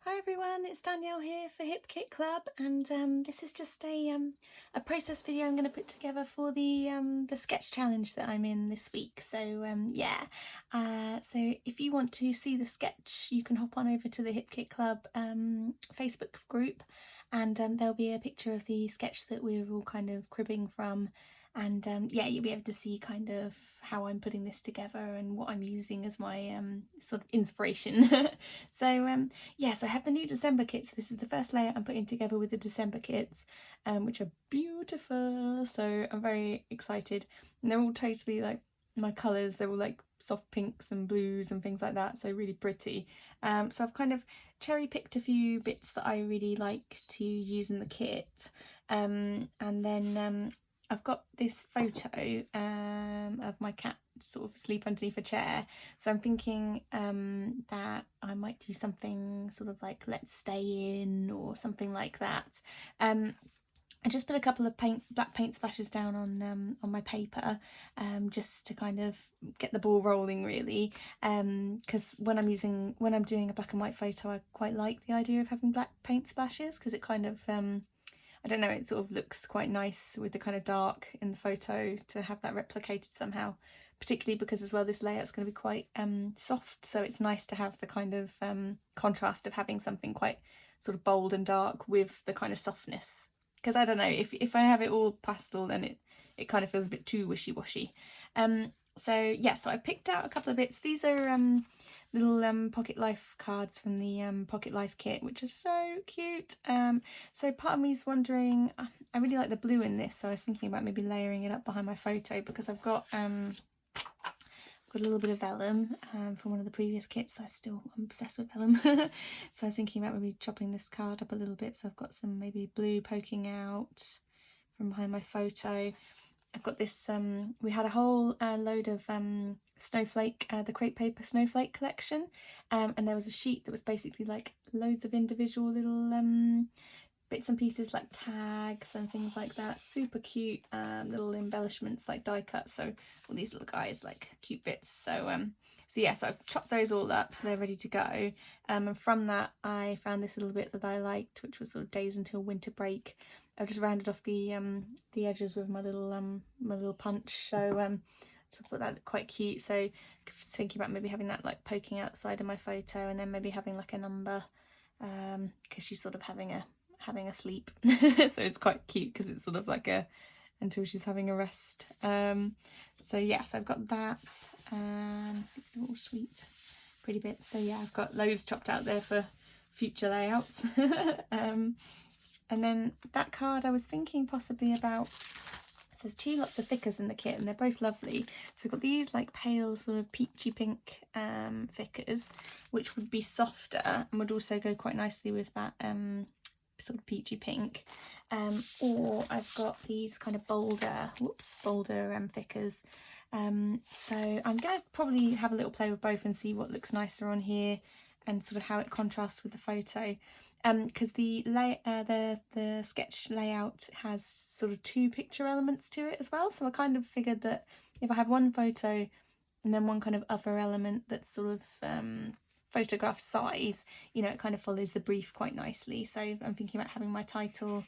Hi everyone, it's Danielle here for Hip Kit Club, and this is just a process video I'm going to put together for the sketch challenge that I'm in this week. So so if you want to see the sketch, you can hop on over to the Hip Kit Club Facebook group, and there'll be a picture of the sketch that we're all kind of cribbing from. And yeah, you'll be able to see kind of how I'm putting this together and what I'm using as my sort of inspiration. So yeah, so I have the new December kits. This is the first layer I'm putting together with the December kits, which are beautiful. So I'm very excited. And they're all totally like my colours. They're all like soft pinks and blues and things like that. So really pretty. So I've kind of cherry picked a few bits that I really like to use in the kit. And then I've got this photo of my cat sort of asleep underneath a chair, so I'm thinking that I might do something sort of like "Let's Stay In" or something like that. I just put a couple of black paint splashes down on my paper, just to kind of get the ball rolling, really. Because when I'm doing a black and white photo, I quite like the idea of having black paint splashes, because it kind of I don't know, it sort of looks quite nice with the kind of dark in the photo to have that replicated somehow, particularly because as well this layout's going to be quite soft, so it's nice to have the kind of contrast of having something quite sort of bold and dark with the kind of softness, because I don't know, if I have it all pastel, then it kind of feels a bit too wishy-washy. So yeah, so I picked out a couple of bits. These are little Pocket Life cards from the Pocket Life kit, which are so cute. So part of me is wondering, I really like the blue in this, so I was thinking about maybe layering it up behind my photo, because I've got a little bit of vellum from one of the previous kits. I'm obsessed with vellum. So I was thinking about maybe chopping this card up a little bit, so I've got some maybe blue poking out from behind my photo. I've got this, we had a whole load of snowflake, the crepe paper snowflake collection, and there was a sheet that was basically like loads of individual little bits and pieces, like tags and things like that. Super cute little embellishments, like die cuts. So all these little guys, like cute bits. So yeah, so I've chopped those all up, so they're ready to go. And from that, I found this little bit that I liked, which was sort of days until winter break. I've just rounded off the edges with my little punch, so I thought that looked quite cute. So thinking about maybe having that like poking out the side of my photo, and then maybe having like a number, because she's sort of having a sleep. So it's quite cute, because it's sort of like until she's having a rest. So yeah, so I've got that, and these are all sweet pretty bits. So yeah, I've got loads chopped out there for future layouts. And then that card, I was thinking possibly about, there's lots of thickers in the kit, and they're both lovely. So I've got these like pale sort of peachy pink thickers, which would be softer and would also go quite nicely with that sort of peachy pink. Or I've got these kind of bolder thickers. So I'm going to probably have a little play with both and see what looks nicer on here, and sort of how it contrasts with the photo. Because the sketch layout has sort of two picture elements to it as well, so I kind of figured that if I have one photo and then one kind of other element that's sort of photograph size, you know, it kind of follows the brief quite nicely. So I'm thinking about having my title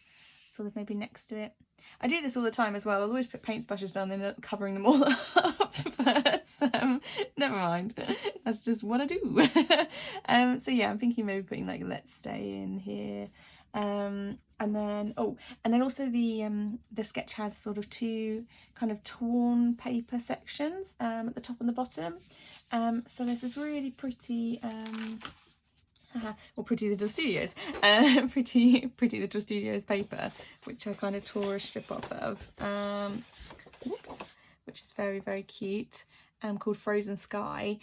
sort of maybe next to it. I do this all the time as well. I'll always put paint splashes down and then covering them all up, but never mind, that's just what I do. So yeah, I'm thinking maybe putting like "Let's Stay In" here, and then also the sketch has sort of two kind of torn paper sections at the top and the bottom. So there's this really pretty Pretty Little Studios, pretty Little Studios paper, which I kind of tore a strip off of, which is very, very cute, called Frozen Sky.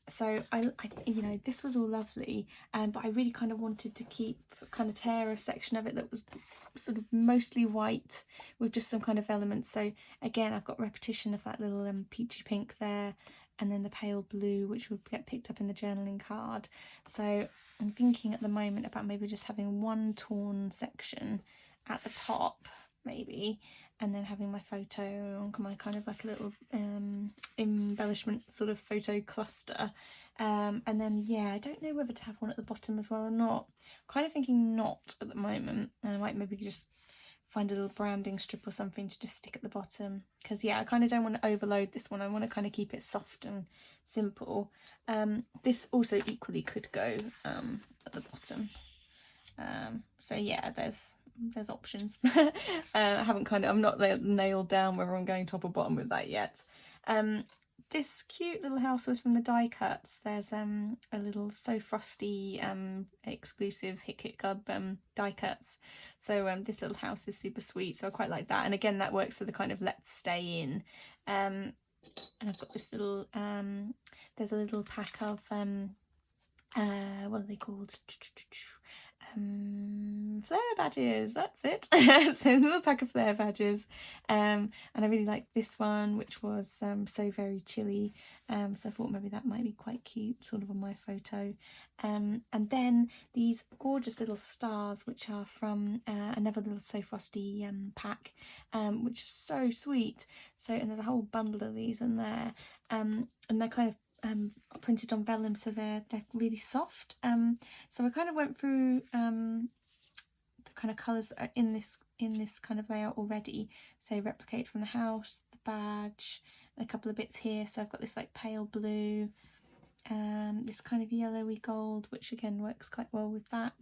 So I you know, this was all lovely, but I really kind of wanted to tear a section of it that was sort of mostly white with just some kind of elements. So again, I've got repetition of that little peachy pink there, and then the pale blue, which would get picked up in the journaling card. So I'm thinking at the moment about maybe just having one torn section at the top, maybe, and then having my photo, my kind of like a little embellishment sort of photo cluster, And then yeah, I don't know whether to have one at the bottom as well or not. Kind of thinking not at the moment, and I might maybe just find a little branding strip or something to just stick at the bottom, because yeah, I kind of don't want to overload this one. I want to kind of keep it soft and simple. This also equally could go at the bottom. So yeah, there's options. I'm not nailed down whether I'm going top or bottom with that yet. This cute little house was from the die cuts. There's a little So Frosty exclusive Hit Kit Club die cuts. So this little house is super sweet, so I quite like that. And again, that works for the kind of let's stay in. And I've got this little there's a little pack of what are they called? Flare badges, that's it. So a little pack of flare badges, and I really like this one, which was So Very Chilly, so I thought maybe that might be quite cute sort of on my photo. And then these gorgeous little stars, which are from another little So Frosty pack, which is so sweet. So, and there's a whole bundle of these in there, and they're kind of printed on vellum, so they're really soft. So I kind of went through the kind of colours that are in this kind of layout already. So replicated from the house, the badge, and a couple of bits here. So I've got this like pale blue, this kind of yellowy gold, which again works quite well with that,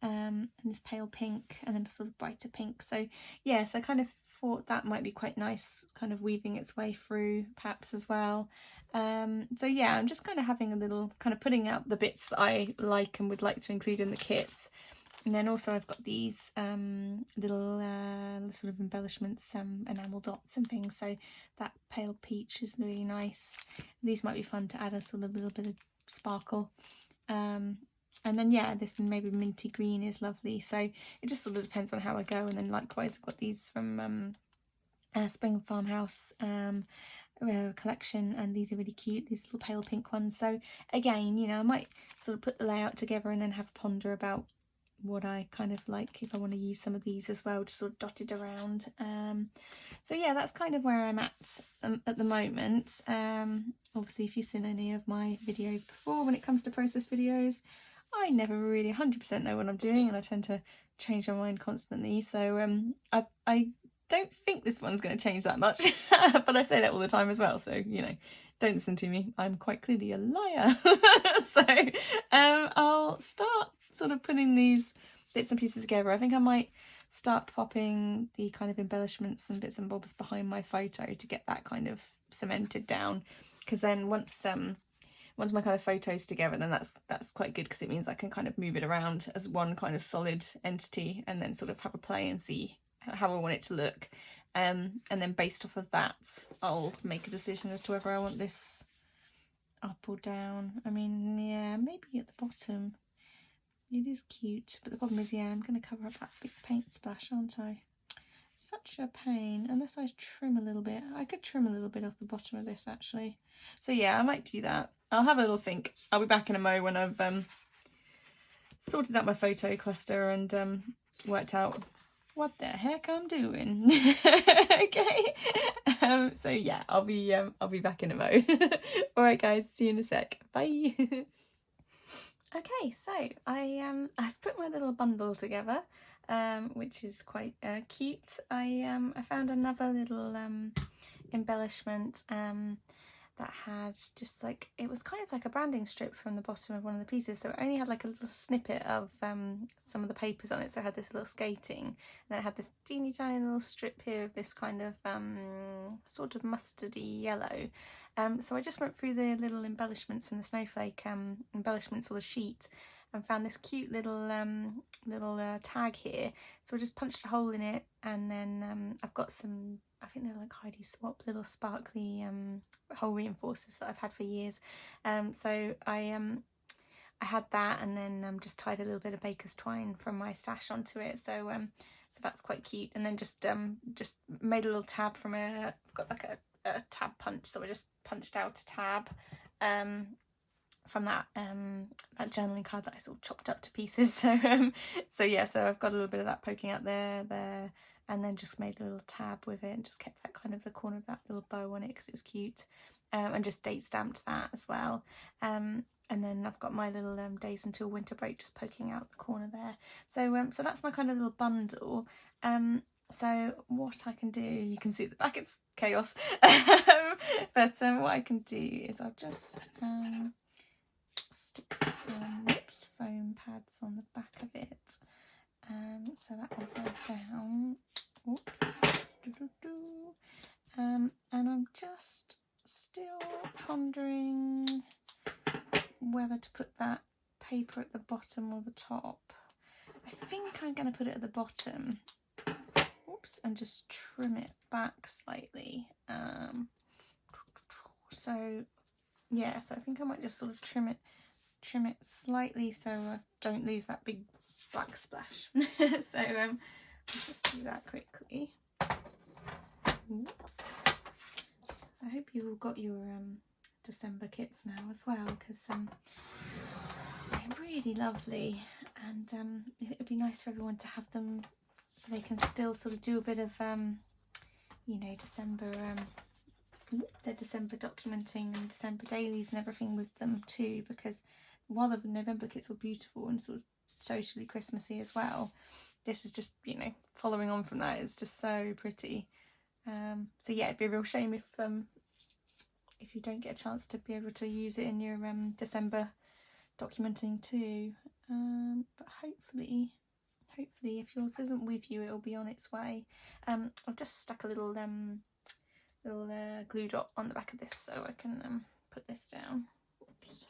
and this pale pink, and then a sort of brighter pink. So yes, I kind of thought that might be quite nice, kind of weaving its way through perhaps as well. So yeah, I'm just kind of having a little kind of putting out the bits that I like and would like to include in the kit. And then also I've got these little sort of embellishments, enamel dots and things. So that pale peach is really nice. These might be fun to add a sort of little bit of sparkle. And then yeah, this maybe minty green is lovely. So it just sort of depends on how I go. And then likewise I've got these from Spring Farmhouse collection, and these are really cute, these little pale pink ones. So again, you know, I might sort of put the layout together and then have a ponder about what I kind of like, if I want to use some of these as well, just sort of dotted around. So yeah, that's kind of where I'm at the moment. Obviously, if you've seen any of my videos before, when it comes to process videos, I never really 100% know what I'm doing, and I tend to change my mind constantly. So I don't think this one's going to change that much, but I say that all the time as well, so you know, don't listen to me, I'm quite clearly a liar. So I'll start sort of putting these bits and pieces together. I think I might start popping the kind of embellishments and bits and bobs behind my photo to get that kind of cemented down, because then once my kind of photo's together, then that's quite good, because it means I can kind of move it around as one kind of solid entity and then sort of have a play and see how I want it to look, and then based off of that I'll make a decision as to whether I want this up or down. I mean, yeah, maybe at the bottom. It is cute, but the problem is, yeah, I'm going to cover up that big paint splash, aren't I? Such a pain. Unless I trim a little bit. I could trim a little bit off the bottom of this actually. So yeah, I might do that. I'll have a little think. I'll be back in a mo when I've sorted out my photo cluster and worked out what the heck I'm doing. Okay. So yeah, I'll be back in a mo. All right guys, see you in a sec. Bye. Okay, so I've put my little bundle together, which is quite cute. I found another little embellishment that had just like, it was kind of like a branding strip from the bottom of one of the pieces, so it only had like a little snippet of some of the papers on it. So it had this little skating, and then it had this teeny tiny little strip here of this kind of sort of mustardy yellow. So I just went through the little embellishments and the snowflake embellishments or the sheet, and found this cute little tag here. So I just punched a hole in it, and then I've got some, I think they're like Heidi Swap little sparkly hole reinforcers that I've had for years. So I had that, and then just tied a little bit of baker's twine from my stash onto it. So so that's quite cute. And then just made a little tab from I've got like a tab punch, so I just punched out a tab from that journaling card that I sort of chopped up to pieces. So yeah, so I've got a little bit of that poking out there, and then just made a little tab with it and just kept that kind of the corner of that little bow on it because it was cute. and just date stamped that as well. And then I've got my little days until winter break just poking out the corner there. So so that's my kind of little bundle. So what I can do, you can see at the back it's chaos, but what I can do is I'll just stick some foam pads on the back of it, so that will go down. Oops. And I'm just still pondering whether to put that paper at the bottom or the top. I think I'm going to put it at the bottom. Oops, and just trim it back slightly. So yeah, so I think I might just sort of trim it slightly so I don't lose that big black splash. So I'll just do that quickly. Oops. I hope you've all got your December kits now as well, because they're really lovely, and it would be nice for everyone to have them so they can still sort of do a bit of you know, December their December documenting and December dailies and everything with them too, because while the November kits were beautiful and sort of socially Christmassy as well, this is just, you know, following on from that. It's just so pretty. So yeah, it'd be a real shame if you don't get a chance to be able to use it in your December documenting too. But hopefully if yours isn't with you, it'll be on its way. I've just stuck a little glue dot on the back of this so I can put this down. Oops.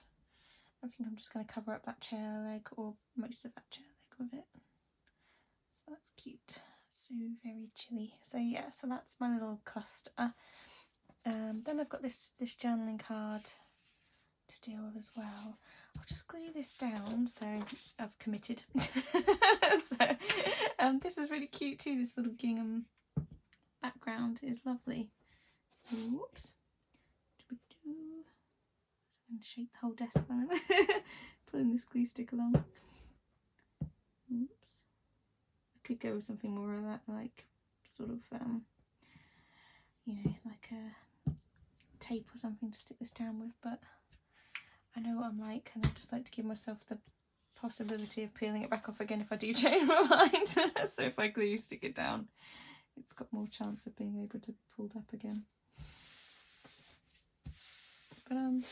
I think I'm just going to cover up that chair leg, or most of that chair leg with it. So that's cute. So very chilly. So yeah, so that's my little cluster. Then I've got this journaling card to deal with as well. I'll just glue this down, so I've committed. So this is really cute too, this little gingham background is lovely. Whoops. And shake the whole desk while I'm pulling this glue stick along. Oops. I could go with something more of that, like sort of you know, like a tape or something to stick this down with, but I know what I'm like, and I just like to give myself the possibility of peeling it back off again if I do change my mind. So if I glue stick it down, it's got more chance of being able to be pulled up again. But I'm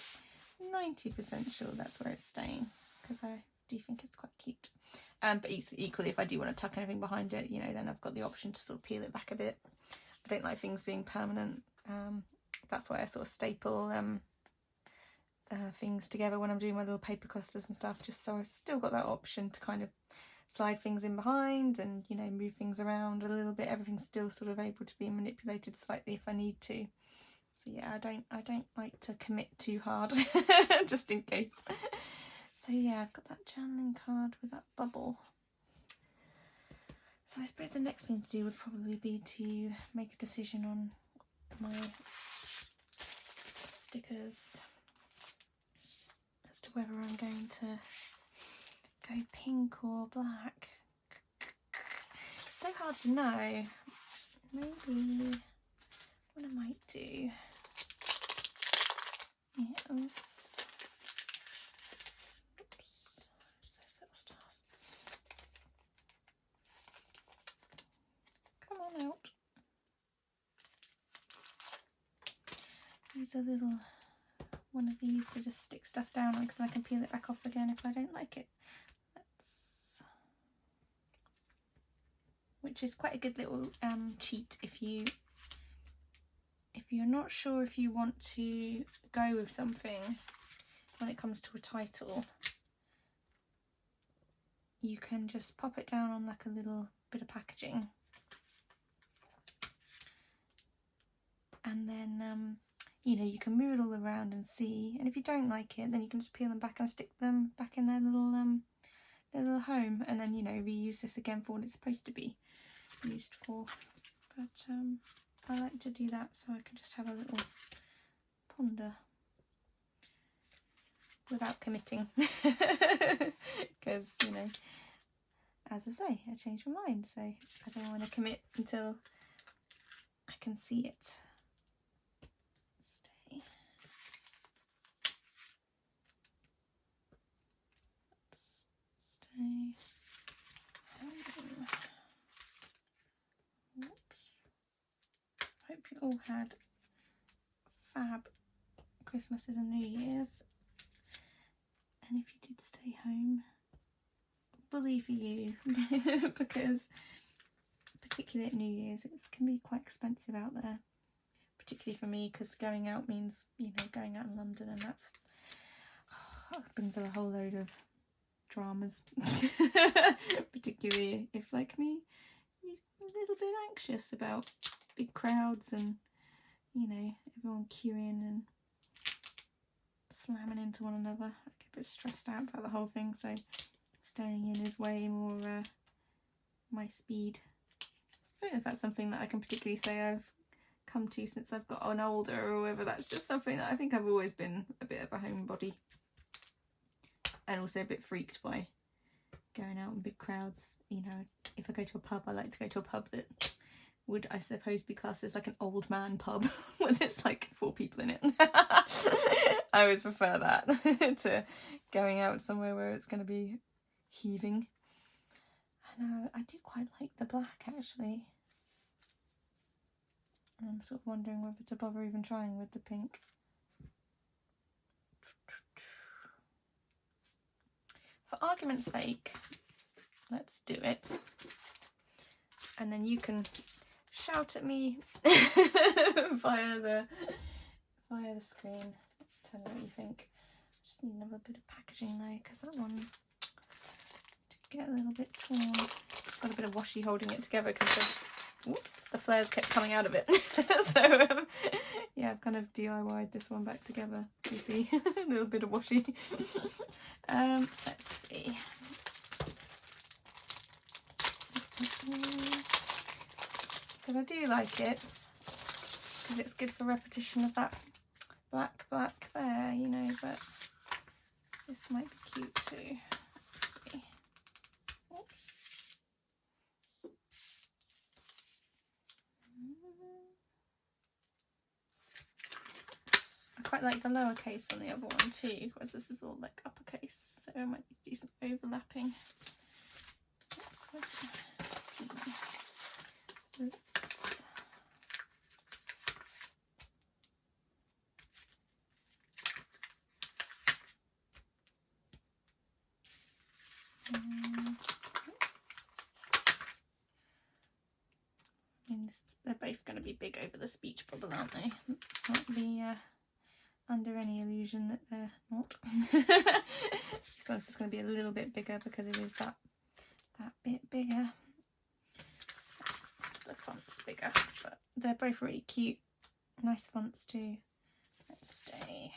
90% sure that's where it's staying, because I do think it's quite cute. But equally, if I do want to tuck anything behind it, you know, then I've got the option to sort of peel it back a bit. I don't like things being permanent. That's why I sort of staple things together when I'm doing my little paper clusters and stuff, just so I've still got that option to kind of slide things in behind and, you know, move things around a little bit. Everything's still sort of able to be manipulated slightly if I need to. So yeah, I don't like to commit too hard, just in case. So yeah, I've got that journaling card with that bubble. So I suppose the next thing to do would probably be to make a decision on my stickers as to whether I'm going to go pink or black. It's so hard to know. Maybe what I might do is, come on out. Use a little one of these to just stick stuff down on, because I can peel it back off again if I don't like it. Which is quite a good little cheat if you're not sure if you want to go with something when it comes to a title. You can just pop it down on like a little bit of packaging, and then you know, you can move it all around and see, and if you don't like it, then you can just peel them back and stick them back in their little home, and then, you know, reuse this again for what it's supposed to be used for. But I like to do that so I can just have a little ponder without committing, because, you know, as I say, I changed my mind, so I don't want to commit until I can see it. Stay. all had fab Christmases and New Year's, and if you did stay home, bully for you, because particularly at New Year's it can be quite expensive out there, particularly for me, because going out means, you know, going out in London, and that's brings a whole load of dramas. Particularly if, like me, you're a little bit anxious about big crowds and, you know, everyone queuing and slamming into one another. I get a bit stressed out about the whole thing, so staying in is way more my speed. I don't know if that's something that I can particularly say I've come to since I've gotten older, or whether that's just something that I think I've always been a bit of a homebody, and also a bit freaked by going out in big crowds. You know, if I go to a pub, I like to go to a pub that would, I suppose, be classed as like an old man pub where there's like 4 people in it. I always prefer that to going out somewhere where it's going to be heaving. And I do quite like the black, actually. I'm sort of wondering whether to bother even trying with the pink. For argument's sake, let's do it. And then you can shout at me via the screen. Tell me what you think. Just need another bit of packaging though, because that one did get a little bit torn. Got a bit of washi holding it together because the flares kept coming out of it. So yeah, I've kind of DIY'd this one back together. You see, a little bit of washi. Let's see. Because I do like it, because it's good for repetition of that black there, you know, but this might be cute too. Let's see. Oops. I quite like the lowercase on the other one too, because this is all like uppercase, so I might do some overlapping. Oops, they're both going to be big over the speech bubble, aren't they? Let's not be under any illusion that they're not. This one's just going to be a little bit bigger because it is that bit bigger. The font's bigger, but they're both really cute. Nice fonts too. Let's stay.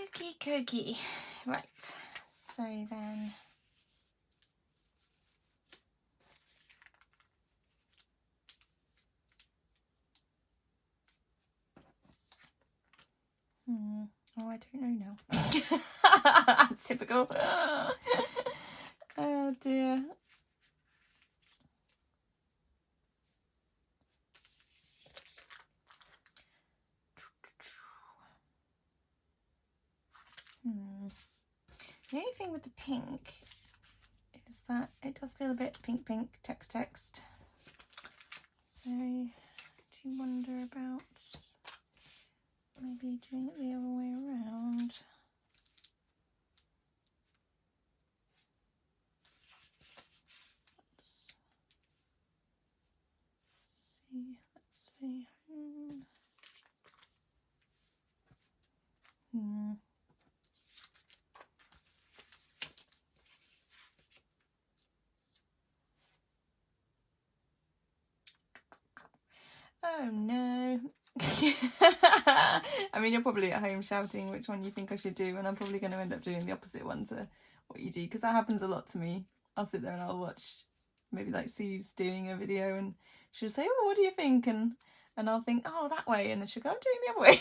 Okie dokie. Right, so then oh, I don't know now. Typical. Oh dear. The only thing with the pink is that it does feel a bit pink, text. So, do you wonder about maybe doing it the other way around? Let's see. Oh no. I mean, you're probably at home shouting which one you think I should do, and I'm probably going to end up doing the opposite one to what you do, because that happens a lot to me. I'll sit there and I'll watch, maybe like Sue's doing a video and she'll say, oh, what do you think? And I'll think, oh, that way, and then she'll go, I'm doing the other way.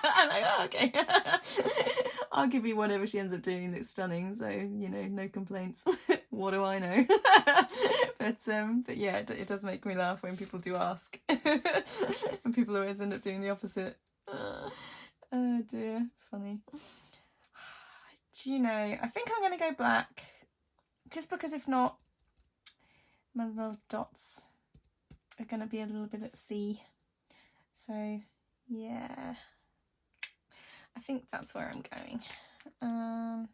I'm like, oh, okay. I'll give you whatever she ends up doing that's stunning, so, you know, no complaints. What do I know? But yeah, it does make me laugh when people do ask. And people always end up doing the opposite. Oh dear, funny. Do you know, I think I'm going to go black, just because if not, my little dots are going to be a little bit at sea. So yeah, I think that's where I'm going.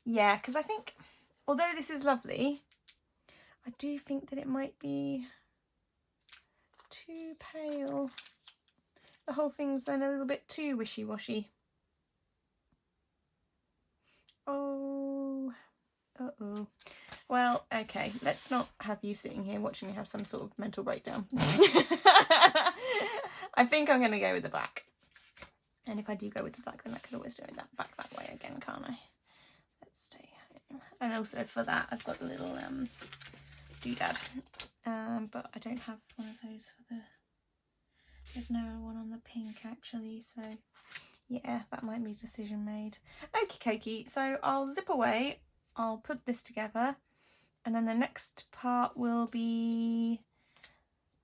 Yeah, because I think, although this is lovely, I do think that it might be too pale. The whole thing's then a little bit too wishy-washy. Oh, uh-oh. Well, okay, let's not have you sitting here watching me have some sort of mental breakdown. I think I'm going to go with the black. And if I do go with the black, then I can always do it back that way again, can't I? Let's stay home. And also for that, I've got the little doodad. But I don't have one of those for the... There's no one on the pink, actually, so... Yeah, that might be a decision made. Okie dokie, so I'll zip away, I'll put this together, and then the next part will be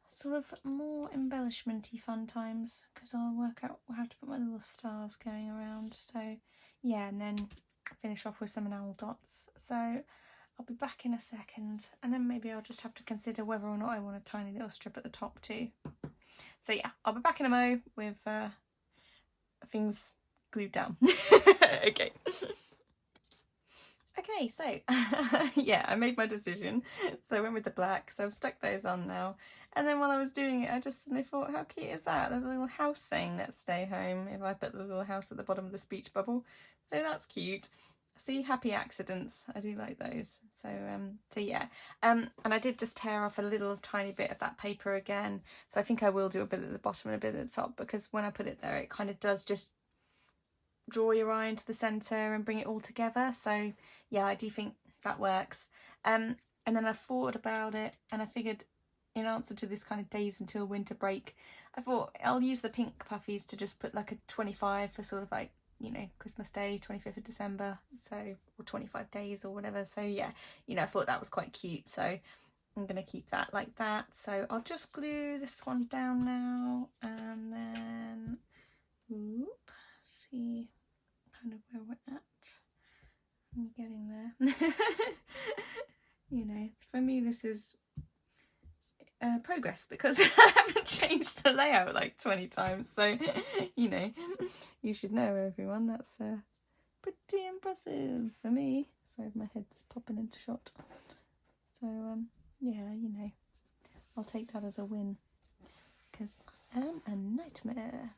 sort of more embellishment-y fun times, because I'll work out how to put my little stars going around. So yeah, and then finish off with some enamel dots. So I'll be back in a second, and then maybe I'll just have to consider whether or not I want a tiny little strip at the top too. So yeah, I'll be back in a mo with things glued down. Okay. Okay, so yeah, I made my decision. So I went with the black, so I've stuck those on now. And then while I was doing it, I just suddenly thought, how cute is that? There's a little house saying let's stay home if I put the little house at the bottom of the speech bubble. So that's cute. See, happy accidents. I do like those. So yeah. And I did just tear off a little tiny bit of that paper again. So I think I will do a bit at the bottom and a bit at the top, because when I put it there, it kind of does just draw your eye into the centre and bring it all together. So yeah, I do think that works. And then I thought about it, and I figured in answer to this kind of days until winter break, I thought I'll use the pink puffies to just put like a 25 for sort of like, you know, Christmas Day, 25th of December, so, or 25 days or whatever. So yeah, you know, I thought that was quite cute, so I'm going to keep that like that. So I'll just glue this one down now, and then, whoop, see kind of where we're at. I'm getting there. You know, for me this is progress, because I haven't changed the layout like 20 times, so you know, you should know, everyone, that's pretty impressive for me. Sorry, my head's popping into shot. So yeah, you know, I'll take that as a win, because I'm a nightmare.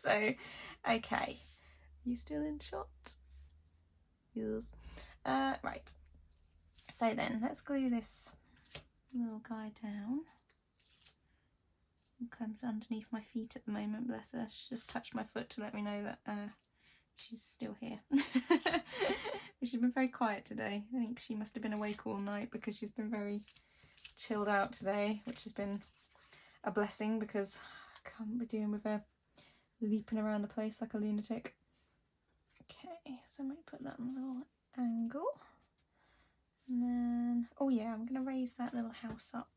So okay, you still in shot? Yes. Right, so then let's glue this little guy down. Clem's underneath my feet at the moment, bless her. She just touched my foot to let me know that she's still here. She's been very quiet today. I think she must have been awake all night, because she's been very chilled out today, which has been a blessing, because I can't be dealing with her leaping around the place like a lunatic. Okay, so I might put that on a little angle. And then, oh yeah, I'm going to raise that little house up.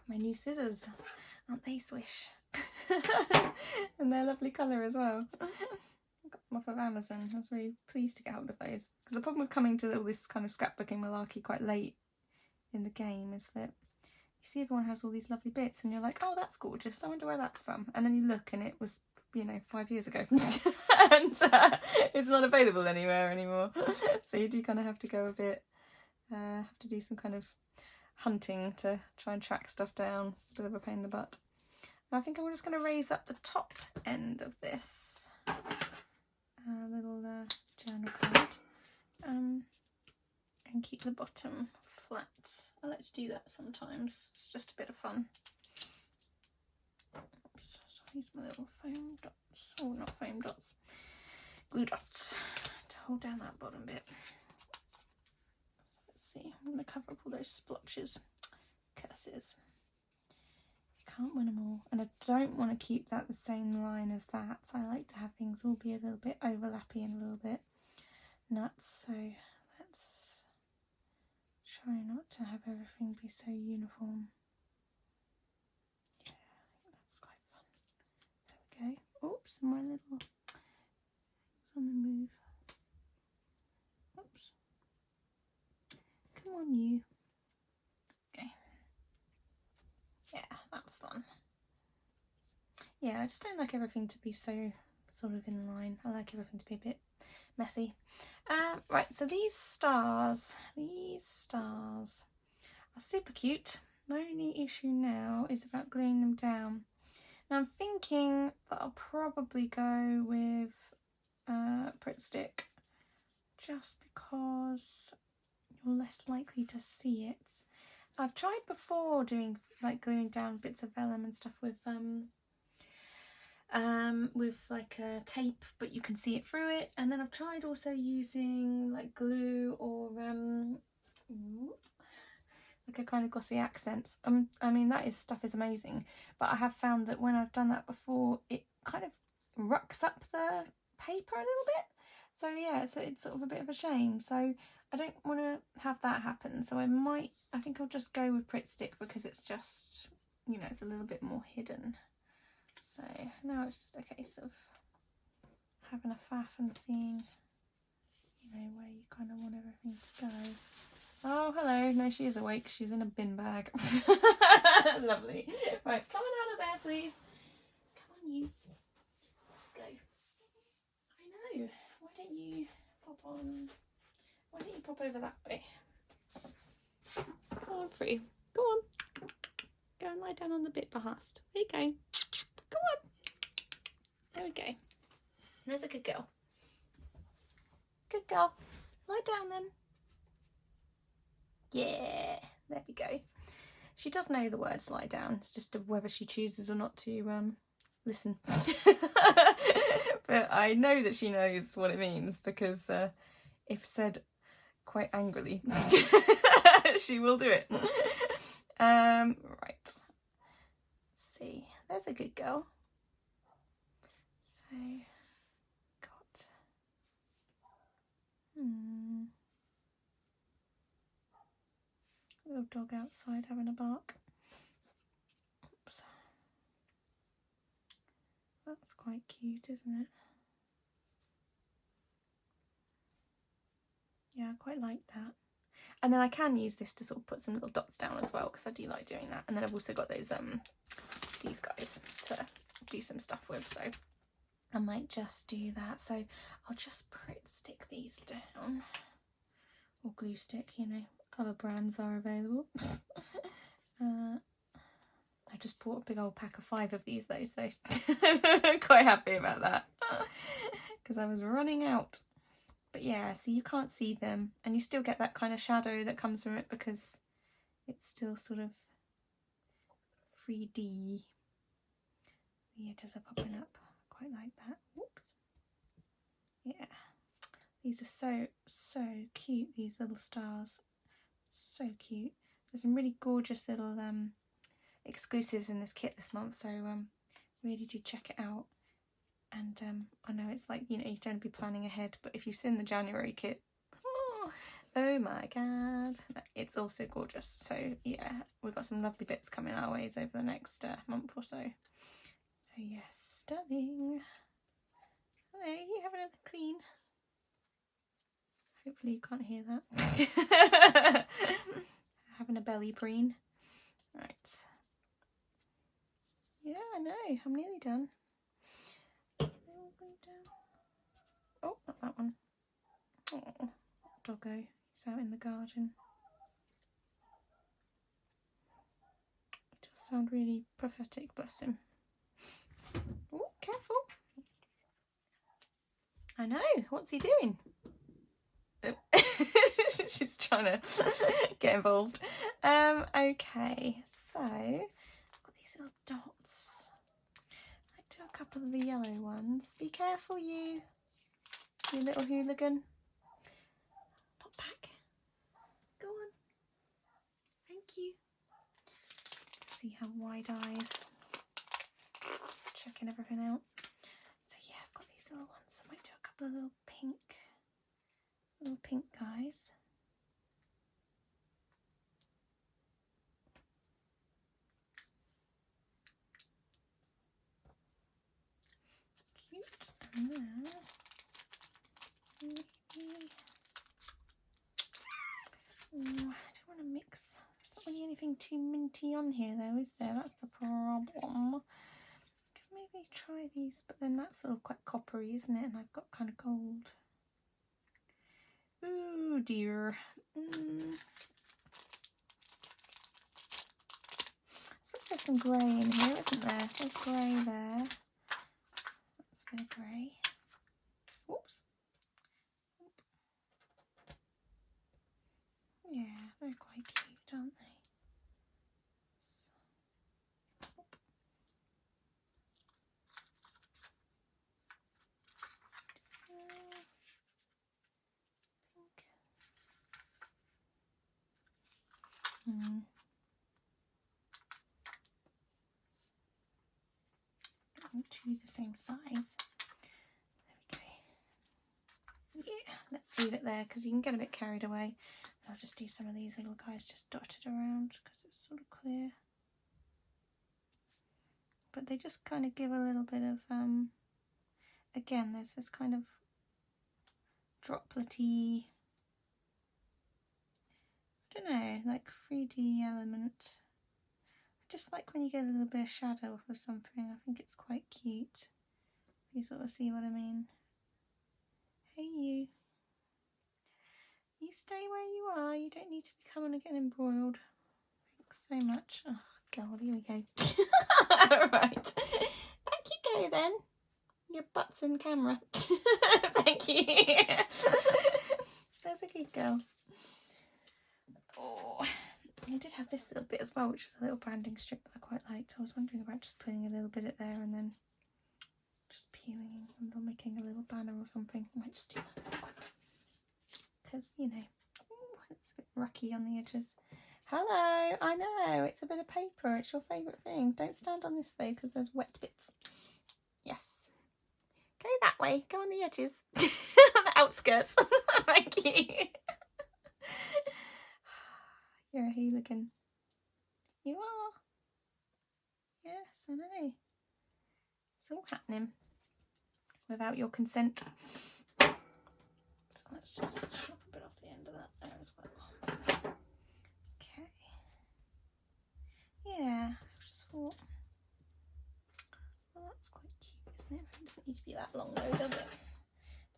My new scissors, aren't they swish? And they're lovely colour as well. I got them off of Amazon. I was really pleased to get hold of those. Because the problem with coming to all this kind of scrapbooking malarkey quite late in the game is that you see everyone has all these lovely bits, and you're like, oh, that's gorgeous, I wonder where that's from. And then you look, and it was, you know, 5 years ago. And it's not available anywhere anymore. So you do kind of have to go a bit, have to do some kind of hunting to try and track stuff down. It's a bit of a pain in the butt. And I think I'm just going to raise up the top end of this little journal card, and keep the bottom flat. I like to do that sometimes. It's just a bit of fun. Oops, so I use my little foam dots. Oh, not foam dots. Glue dots to hold down that bottom bit. see, I'm going to cover up all those splotches. Curses. You can't win them all. And I don't want to keep that the same line as that. So I like to have things all be a little bit overlappy and a little bit nuts. So let's try not to have everything be so uniform. Yeah, I think that's quite fun. There we go. Oops, my little thing's on the move. Oops. Come on, you. Okay. Yeah, that's fun. Yeah, I just don't like everything to be so sort of in line. I like everything to be a bit messy. Right, so these stars are super cute. My only issue now is about gluing them down. Now I'm thinking that I'll probably go with Pritt Stick, just because you're less likely to see it. I've tried before doing like gluing down bits of vellum and stuff with like a tape, but you can see it through it. And then I've tried also using like glue or like a kind of glossy accents. I mean that stuff is amazing, but I have found that when I've done that before, it kind of rucks up the paper a little bit. So yeah, so it's sort of a bit of a shame. So I don't want to have that happen. So I think I'll just go with Pritt Stick, because it's just, you know, it's a little bit more hidden. So now it's just a case of having a faff and seeing, you know, where you kind of want everything to go. Oh, hello. No, she is awake. She's in a bin bag. Lovely. Right, come on out of there, please. Come on, you. Let's go. I know. Why don't you pop on? Why don't you pop over that way? Go on, free. Go on. Go and lie down on the bit behest. There you go. Come on. There we go. There's a good girl. Good girl. Lie down then. Yeah, there we go. She does know the words lie down. It's just whether she chooses or not to listen. But I know that she knows what it means, because if said quite angrily, she will do it. Right. Let's see. There's a good girl. So, got... Little dog outside having a bark. Oops. That's quite cute, isn't it? Yeah, I quite like that. And then I can use this to sort of put some little dots down as well, because I do like doing that. And then I've also got those these guys to do some stuff with, so I might just do that. So I'll just Pritt Stick these down, or glue stick, you know, other brands are available. I just bought a big old pack of 5 of these though, so I'm quite happy about that, because I was running out. But yeah, so you can't see them, and you still get that kind of shadow that comes from it, because it's still sort of 3D. The edges are popping up. I quite like that. Whoops. Yeah. These are so cute, these little stars. So cute. There's some really gorgeous little exclusives in this kit this month, so really do check it out. And I know it's like, you know, you don't be planning ahead, but if you've seen the January kit, oh my god, it's also gorgeous. So yeah, we've got some lovely bits coming our ways over the next month or so. So yes, stunning. Hello, you having a clean? Hopefully you can't hear that. Having a belly preen. Right. Yeah, I know, I'm nearly done. Oh, not that one. Oh, doggo. He's out in the garden. It does sound really pathetic, bless him. Oh, careful. I know. What's he doing? Oh. She's trying to get involved. Okay, so I've got these little dots. I do a couple of the yellow ones. Be careful, you little hooligan. Pop back. Go on. you. See how wide eyes. Checking everything out. So yeah, I've got these little ones. I might do a couple of little pink guys. Cute. And then maybe, I don't want to mix. There's not really anything too minty on here though, is there? That's the problem. Could maybe try these, but then that's sort of quite coppery, isn't it? And I've got kind of gold. Oh dear. I suppose there's some grey in here, isn't there? There's grey there. That's a bit of grey. Whoops. Yeah, they're quite cute, aren't they? Two the same size. There we go. Yeah, let's leave it there because you can get a bit carried away. I'll just do some of these little guys just dotted around because it's sort of clear. But they just kind of give a little bit of, again, there's this kind of dropletty, I don't know, like 3D element. Just like when you get a little bit of shadow off of something, I think it's quite cute. You sort of see what I mean. Hey you. You stay where you are, you don't need to be coming and getting embroiled. Thanks so much. Oh god, here we go. Right. Back you go then. Your butt's in camera. Thank you. There's a good girl. Oh. I did have this little bit as well, which was a little branding strip that I quite liked. I was wondering about just putting a little bit of there and then just peeling and then making a little banner or something. I might just do that. Because, you know, it's a bit rocky on the edges. Hello, I know, it's a bit of paper. It's your favourite thing. Don't stand on this though, because there's wet bits. Yes. Go that way. Go on the edges. On the outskirts. Thank you. You're a hooligan. You are. Yes, I know. It's all happening without your consent. So let's just chop a bit off the end of that there as well. Okay. Yeah, I just thought, well, that's quite cute, isn't it? It doesn't need to be that long though, does it?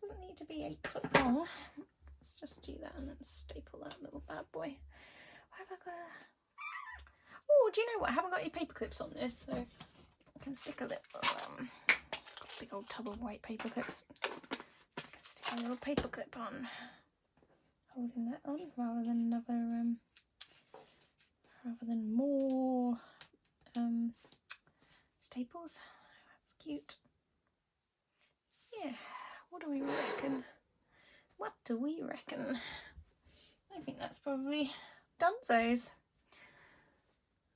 It doesn't need to be 8 foot long. Let's just do that and then staple that little bad boy. Have I got a... Oh, do you know what? I haven't got any paper clips on this, so I can stick a little... It's got a big old tub of white paper clips. I can stick a little paper clip on, holding that on, rather than another... rather than more staples. That's cute. Yeah, what do we reckon? What do we reckon? I think that's probably Dunzos. I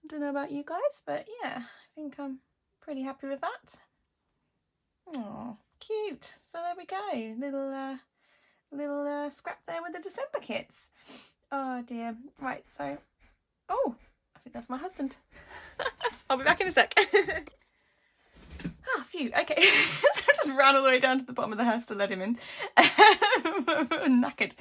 don't know about you guys, but yeah, I think I'm pretty happy with that. Oh, cute. So there we go. Little scrap there with the December kits. Oh dear. Right, so... Oh, I think that's my husband. I'll be back in a sec. Ah, phew. Okay. So I just ran all the way down to the bottom of the house to let him in. Knackered.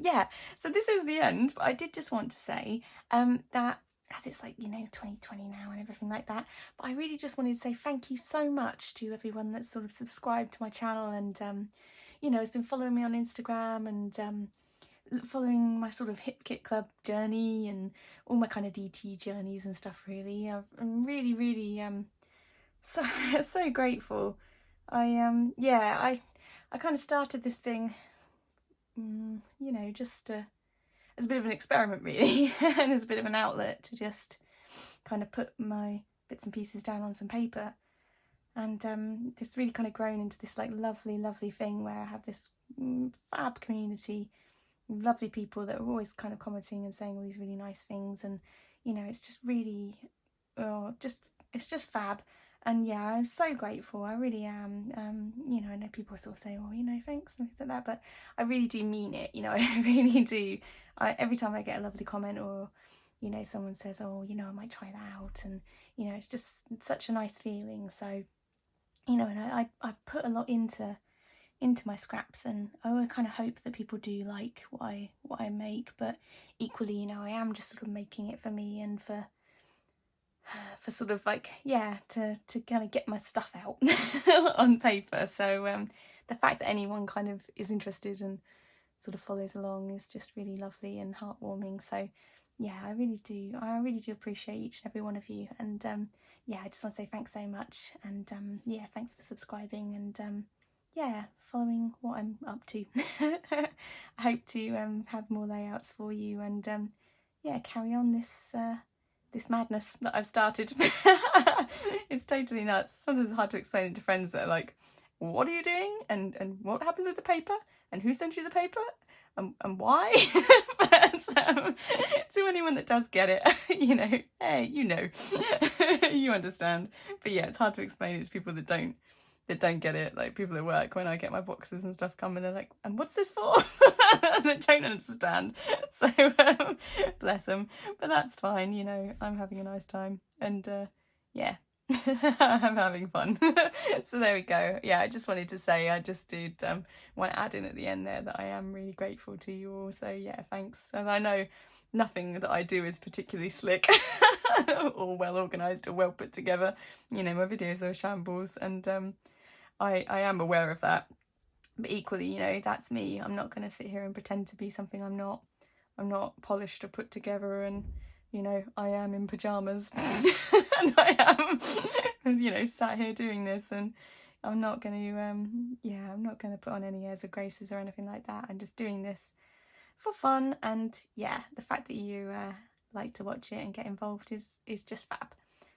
Yeah, so this is the end, but I did just want to say that as it's like, you know, 2020 now and everything like that, but I really just wanted to say thank you so much to everyone that's sort of subscribed to my channel and, you know, has been following me on Instagram and following my sort of Hip Kit Club journey and all my kind of DT journeys and stuff really. I'm really so grateful. I kind of started this thing, you know, just as a bit of an experiment really, and as a bit of an outlet to just kind of put my bits and pieces down on some paper. And this really kind of grown into this like lovely thing where I have this fab community lovely people that are always kind of commenting and saying all these really nice things, and you know, it's just really, it's just fab. And yeah, I'm so grateful. I really am. You know, I know people sort of say, "Oh, you know, thanks," and things like that, but I really do mean it. You know, I really do. Every time I get a lovely comment, or you know, someone says, "Oh, you know, I might try that out," and you know, it's just such a nice feeling. So, you know, and I put a lot into my scraps, and I kind of hope that people do like what I make. But equally, you know, I am just sort of making it for me and for sort of like, yeah, to kind of get my stuff out on paper. So the fact that anyone kind of is interested and sort of follows along is just really lovely and heartwarming. So yeah, I really do appreciate each and every one of you. And yeah, I just want to say thanks so much. And yeah, thanks for subscribing and yeah, following what I'm up to. I hope to have more layouts for you, and yeah, carry on this this madness that I've started. It's totally nuts. Sometimes it's hard to explain it to friends that are like, what are you doing? And what happens with the paper? And who sent you the paper? And why? But to anyone that does get it, you know, hey, you know, you understand. But yeah, it's hard to explain it to people that don't get it, like people at work, when I get my boxes and stuff come and they're like, and what's this for? They don't understand. So bless them, but that's fine, you know, I'm having a nice time, and yeah, I'm having fun. So there we go. Yeah, I just wanted to say, I just did want to add in at the end there that I am really grateful to you all. So yeah, thanks. And I know nothing that I do is particularly slick or well organised or well put together. You know, my videos are shambles, and I am aware of that. But equally, you know, that's me. I'm not going to sit here and pretend to be something I'm not. I'm not polished or put together, and you know, I am in pyjamas and I am, you know, sat here doing this, and I'm not going to, yeah, I'm not going to put on any airs or graces or anything like that. I'm just doing this for fun, and yeah, the fact that you like to watch it and get involved is just fab.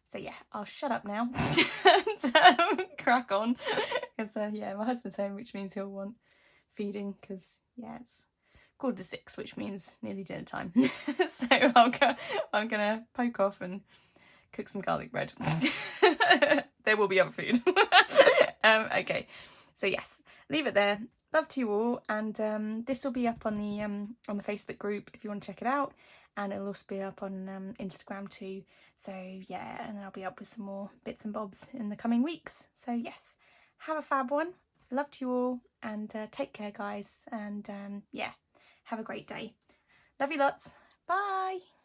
So yeah, I'll shut up now and crack on, because yeah, my husband's home, which means he'll want feeding, because yeah, it's 5:45, which means nearly dinner time. So I'm gonna poke off and cook some garlic bread. There will be other food. Okay, so yes, leave it there. Love to you all, and this will be up on the Facebook group if you want to check it out, and it'll also be up on Instagram too. So yeah, and then I'll be up with some more bits and bobs in the coming weeks. So yes, have a fab one. Love to you all, and take care, guys, and yeah, have a great day. Love you lots. Bye.